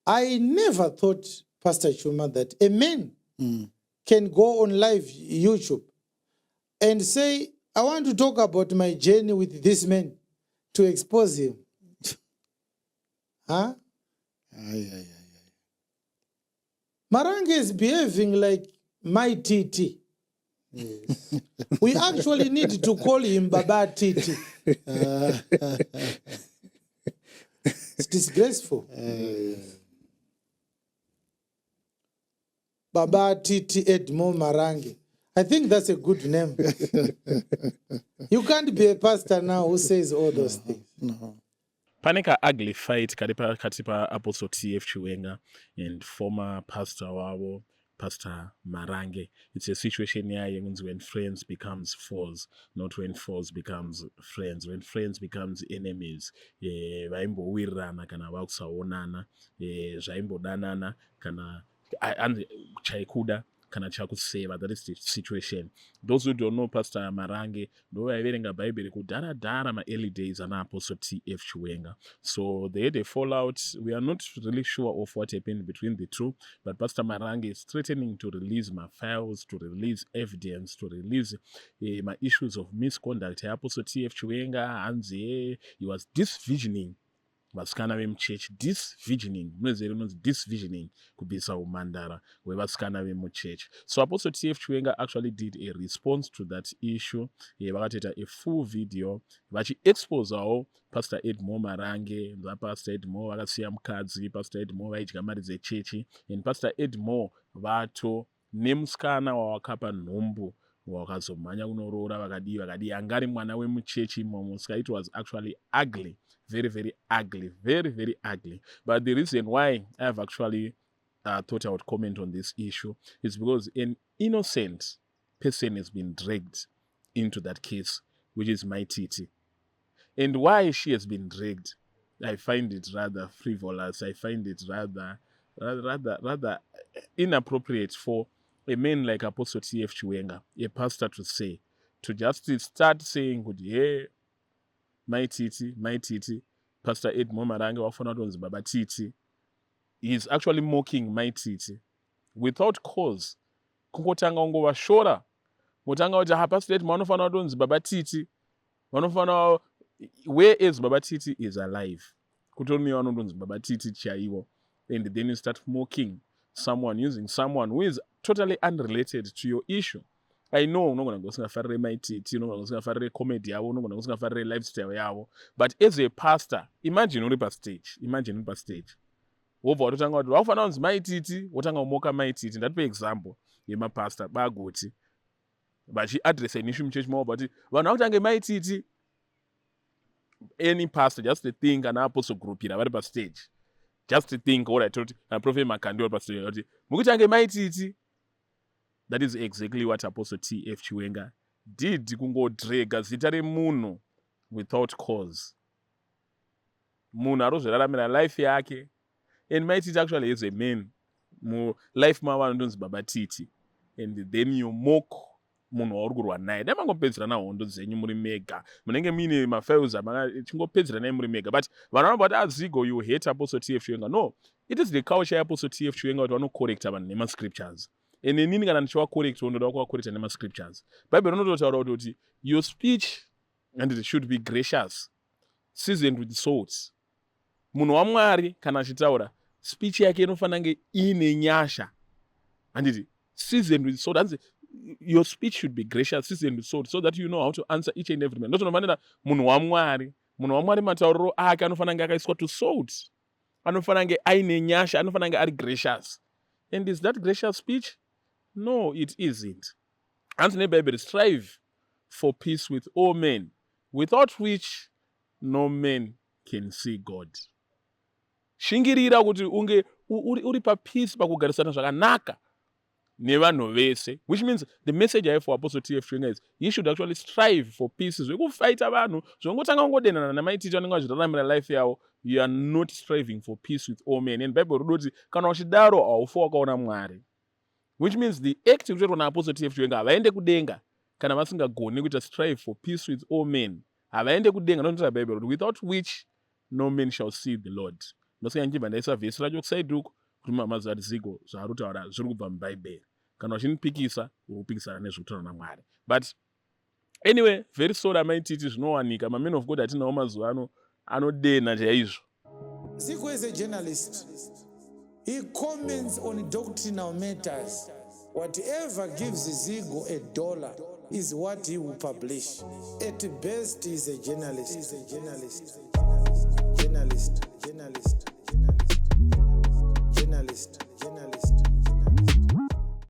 I never thought, Pastor Chuma, that a man can go on live YouTube and say, I want to talk about my journey with this man to expose him. Huh? Marange is behaving like my Titi. Yes. We actually need to call him Baba Titi. It's disgraceful. Baba Titi Edmo Marange. I think that's a good name. You can't be a pastor now who says all those things. No. Paneka ugly fight katipa Apostle T.F. Chiwenga and former pastor wabo, Pastor Marange. It's a situation here when friends becomes foes, not when foes becomes friends. When friends becomes enemies, vaimbo wirana kana vakusaonana, zvaimbo danana kana chaikuda kana chakuseva. That is the situation. Those who don't know Pastor Marange, though vaiverenga Bible kudhara ma early days ana Apostle T.F. Chiwenga. So they had a fallout. We are not really sure of what happened between the two, but Pastor Marange is threatening to release my files, to release evidence, to release my issues of misconduct. Apostle T.F. Chiwenga, and he was disvisioning vasikana vemuchechi, disvisioning kubvisa umandara wevasikana vemuchechi. So Apostle T.F. Chiwenga actually did a response to that issue. Vakatoita a full video vachiexposawo Pastor Edmo Marange, Pastor Edmo vakasiya mukadzi, Pastor Edmo vaidya mari dzechechi, and Pastor Edmo vato nemusikana wawakapa nhumbu wakazomhanya kunoroora vakadii angari mwana wemuchechi imomo. It was actually ugly. Very, very ugly. Very, very ugly. But the reason why I have actually thought I would comment on this issue is because an innocent person has been dragged into that case, which is my Titi. And why she has been dragged, I find it rather frivolous. I find it rather inappropriate for a man like Apostle T.F. Chiwenga, a pastor, to just start saying, hey, my Titi, Pastor Edmo Marange wafuna tonzi Baba Titi. He's actually mocking my Titi without cause. Kungotanga ungovashora. Motanga kuti Pastor Edmo vanofana tonzi Baba Titi. Vanofana, whereas Baba Titi is alive. Kutomi vanonzi Baba Titi chaiwo. And then you start mocking someone, using someone who is totally unrelated to your issue. I know unogona kusingafarire my Titi, unogona kusingafarire comedy yavo, unogona kusingafarire lifestyle yavo, but as a pastor, imagine uri pastage. Wobva watotanga kuti wakufana kunzi my Titi, wotanga kumoka my Titi. Ndatipe example yemapastor bagoti vachiadressa an issue muchechi mavo, but vanhu vakutange my Titi. Any pastor, just to think an apostle group ira vari pastage, just to think what I told Prophet Makandi was pastor, mukutange my Titi. That is exactly what Apostle T.F. Chiwenga did. Kungodrega zita remunhu without cause. Munhu arozviraramira life yake. And my Titi actually is a man. Life mava anonzi Baba Titi. And then you mock munhu wauri kurwa naye. Dai mangopedzerana hondo dzenyu muri mega. Munenge muine mafiles chingopedzerana naye muri mega. But vanhu vanobati azigo, you hate Apostle T.F. Chiwenga. No. It is the culture ya Apostle T.F. Chiwenga kuti vanocorrecta vanhu nema-scriptures. And inini kana ndichivacorrect ndoda kuvacorrecta nema-scriptures. Bible rinototaura kuti your speech, and it should be gracious, seasoned with salt. Munhu waMwari kana achitaura, speech yake inofanira kunge ine nyasha. Anditi seasoned with salt. And your speech should be gracious, seasoned with salt, so that you know how to answer each and every man. Ndotonofanira munhu waMwari matauriro ake anofanira kunge akaiswa to salt. Anofanira kunge aine nyasha, anofanira kunge ari gracious. And is that gracious speech? No, it isn't. And the Bible, strive for peace with all men, without which no man can see God. Shingirira kuti unge uri pa peace pakugarisana zvakanaka nevanhu vese, which means the message I have for Apostle T.F. Chiwenga is he should actually strive for peace. Zvekufighta vanhu zvongotanga kungodenana namaititi anenge vachiraramira life yavo. You are not striving for peace with all men. And Bible rudoti kana uchidaro haufa wakaona Mwari. Which means the act kuitwa naApostle T.F. Chiwenga havaende kudenga kana vasingagoni kuita strive for peace with all men. Havaende kudenga, ndokuti Bible, without which no man shall see the Lord. ndosaka ndichibva ndaisa vhesi racho kusaidi uko kuti mamaziva kuti zigo zvaari kutaura zviri kubva mubhaibheri. Kana uchinipikisa uri kupikisana nezvekutaura naMwari. But anyway, very sorry amaititi zvinowanika. Mamen of God atinawo mazuva ano anodena chaizvo. Zigo is a journalist. He comments on doctrinal matters. Whatever gives Zigo $1 is what he will publish. At best, he's a journalist. He's a journalist. Journalist.